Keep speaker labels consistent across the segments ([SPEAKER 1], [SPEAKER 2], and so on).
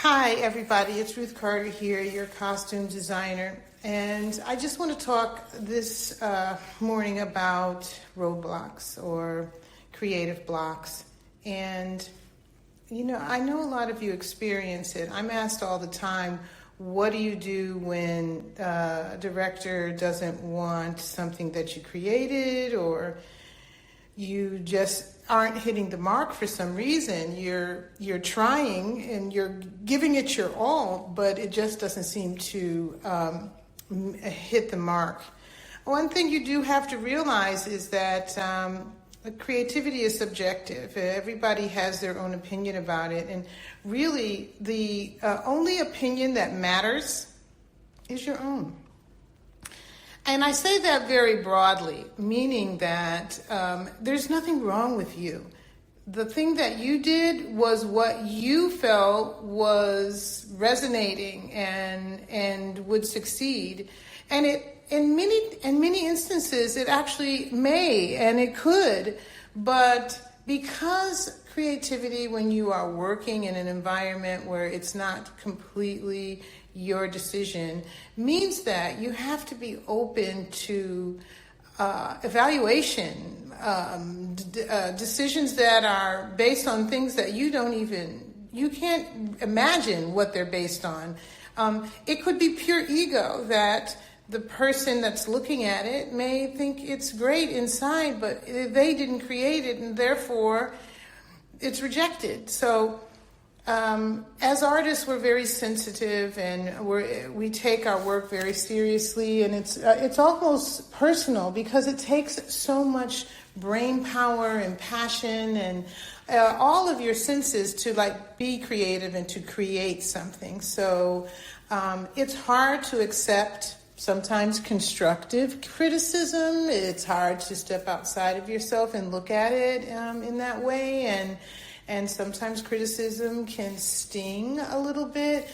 [SPEAKER 1] Hi, everybody. It's Ruth Carter here, your costume designer. And I just want to talk this morning about roadblocks or creative blocks. And, I know a lot of you experience it. I'm asked all the time, what do you do when a director doesn't want something that you created, or you just aren't hitting the mark for some reason? You're trying and you're giving it your all, but it just doesn't seem to hit the mark. One thing you do have to realize is that creativity is subjective. Everybody has their own opinion about it, and really the only opinion that matters is your own. And I say that very broadly, meaning that there's nothing wrong with you. The thing that you did was what you felt was resonating and would succeed. And in many instances, it actually may and it could. But because creativity, when you are working in an environment where it's not completely your decision, means that you have to be open to evaluation, decisions that are based on things that you can't imagine what they're based on. It could be pure ego that the person that's looking at it may think it's great inside, but they didn't create it, and therefore it's rejected. So as artists, we're very sensitive, and we take our work very seriously, and it's almost personal because it takes so much brain power and passion and all of your senses to be creative and to create something. So it's hard to accept sometimes constructive criticism. It's hard to step outside of yourself and look at it in that way, and sometimes criticism can sting a little bit.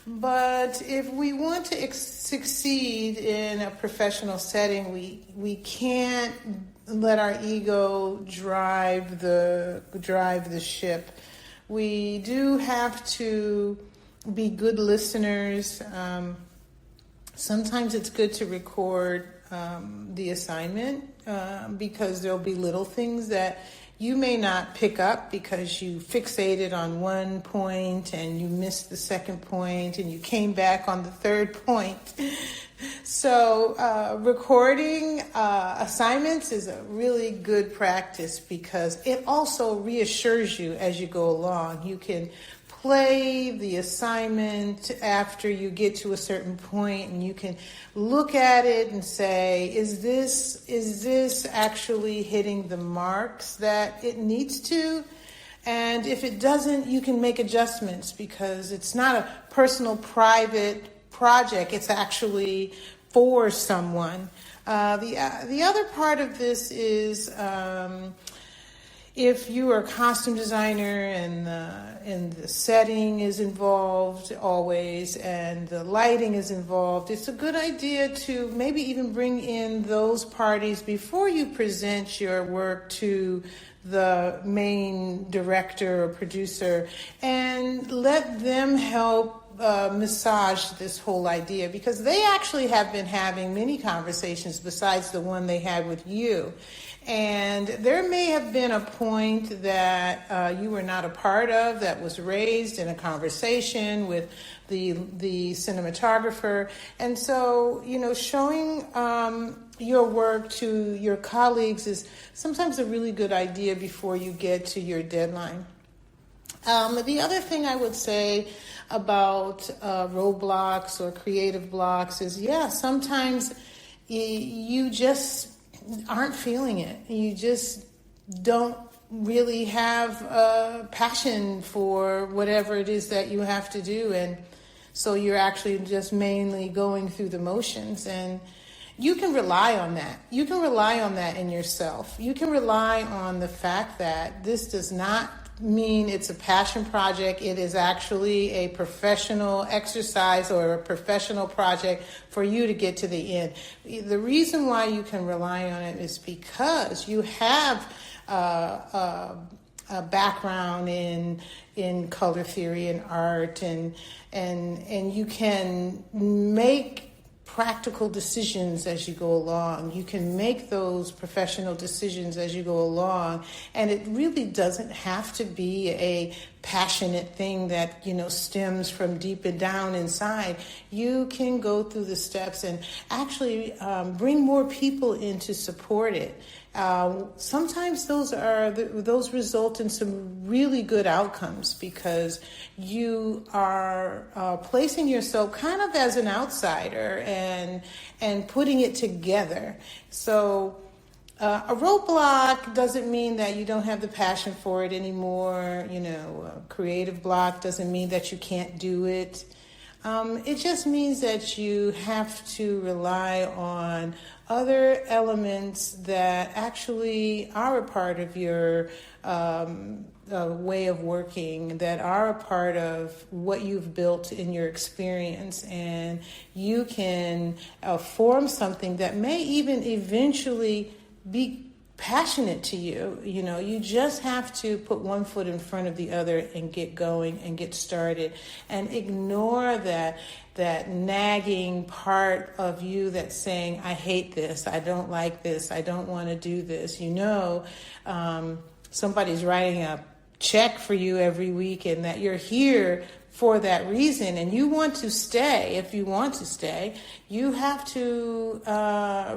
[SPEAKER 1] But if we want to succeed in a professional setting, we can't let our ego drive the ship. We do have to be good listeners. Sometimes it's good to record the assignment because there'll be little things that you may not pick up because you fixated on one point and you missed the second point and you came back on the third point. So recording assignments is a really good practice because it also reassures you as you go along. You can play the assignment after you get to a certain point, and you can look at it and say, is this actually hitting the marks that it needs to? And if it doesn't, you can make adjustments because it's not a personal, private project. It's actually for someone. The other part of this is if you are a costume designer and the setting is involved always and the lighting is involved, it's a good idea to maybe even bring in those parties before you present your work to the main director or producer and let them help massage this whole idea, because they actually have been having many conversations besides the one they had with you. And there may have been a point that you were not a part of that was raised in a conversation with the cinematographer. And so, showing your work to your colleagues is sometimes a really good idea before you get to your deadline. The other thing I would say about roadblocks or creative blocks is, sometimes you just aren't feeling it. You just don't really have a passion for whatever it is that you have to do. And so you're actually just mainly going through the motions. And you can rely on that. You can rely on that in yourself. You can rely on the fact that this does not mean it's a passion project. It is actually a professional exercise or a professional project for you to get to the end. The reason why you can rely on it is because you have background in color theory and art, and you can make practical decisions as you go along. You can make those professional decisions as you go along, and it really doesn't have to be a passionate thing that, stems from deep and down inside. You can go through the steps and actually bring more people in to support it. Sometimes those result in some really good outcomes, because you are placing yourself kind of as an outsider and putting it together. So a roadblock doesn't mean that you don't have the passion for it anymore. A creative block doesn't mean that you can't do it. It just means that you have to rely on other elements that actually are a part of your way of working, that are a part of what you've built in your experience, and you can form something that may even eventually be passionate to you. You just have to put one foot in front of the other and get going and get started, and ignore that nagging part of you that's saying, I hate this, I don't like this, I don't want to do this. Somebody's writing a check for you every week, and that you're here for that reason, and you want to stay. If you want to stay, you have to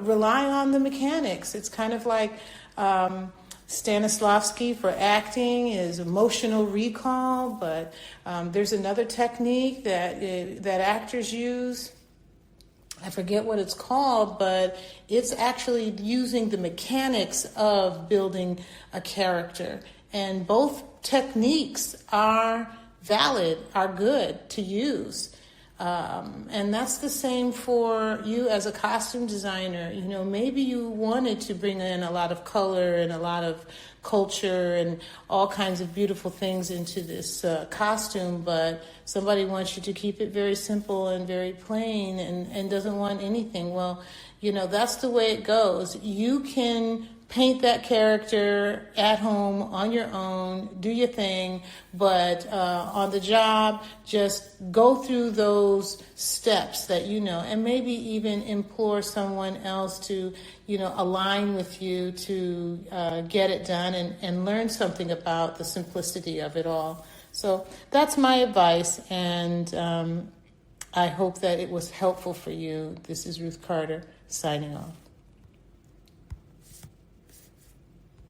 [SPEAKER 1] rely on the mechanics. It's kind of like Stanislavski for acting is emotional recall, but there's another technique that actors use. I forget what it's called, but it's actually using the mechanics of building a character. And both techniques are valid, are good to use. And that's the same for you as a costume designer. Maybe you wanted to bring in a lot of color and a lot of culture and all kinds of beautiful things into this costume, but somebody wants you to keep it very simple and very plain and doesn't want anything. Well, that's the way it goes. You can paint that character at home on your own, do your thing, but on the job, just go through those steps that and maybe even implore someone else to, align with you to get it done and learn something about the simplicity of it all. So that's my advice, and I hope that it was helpful for you. This is Ruth Carter, signing off.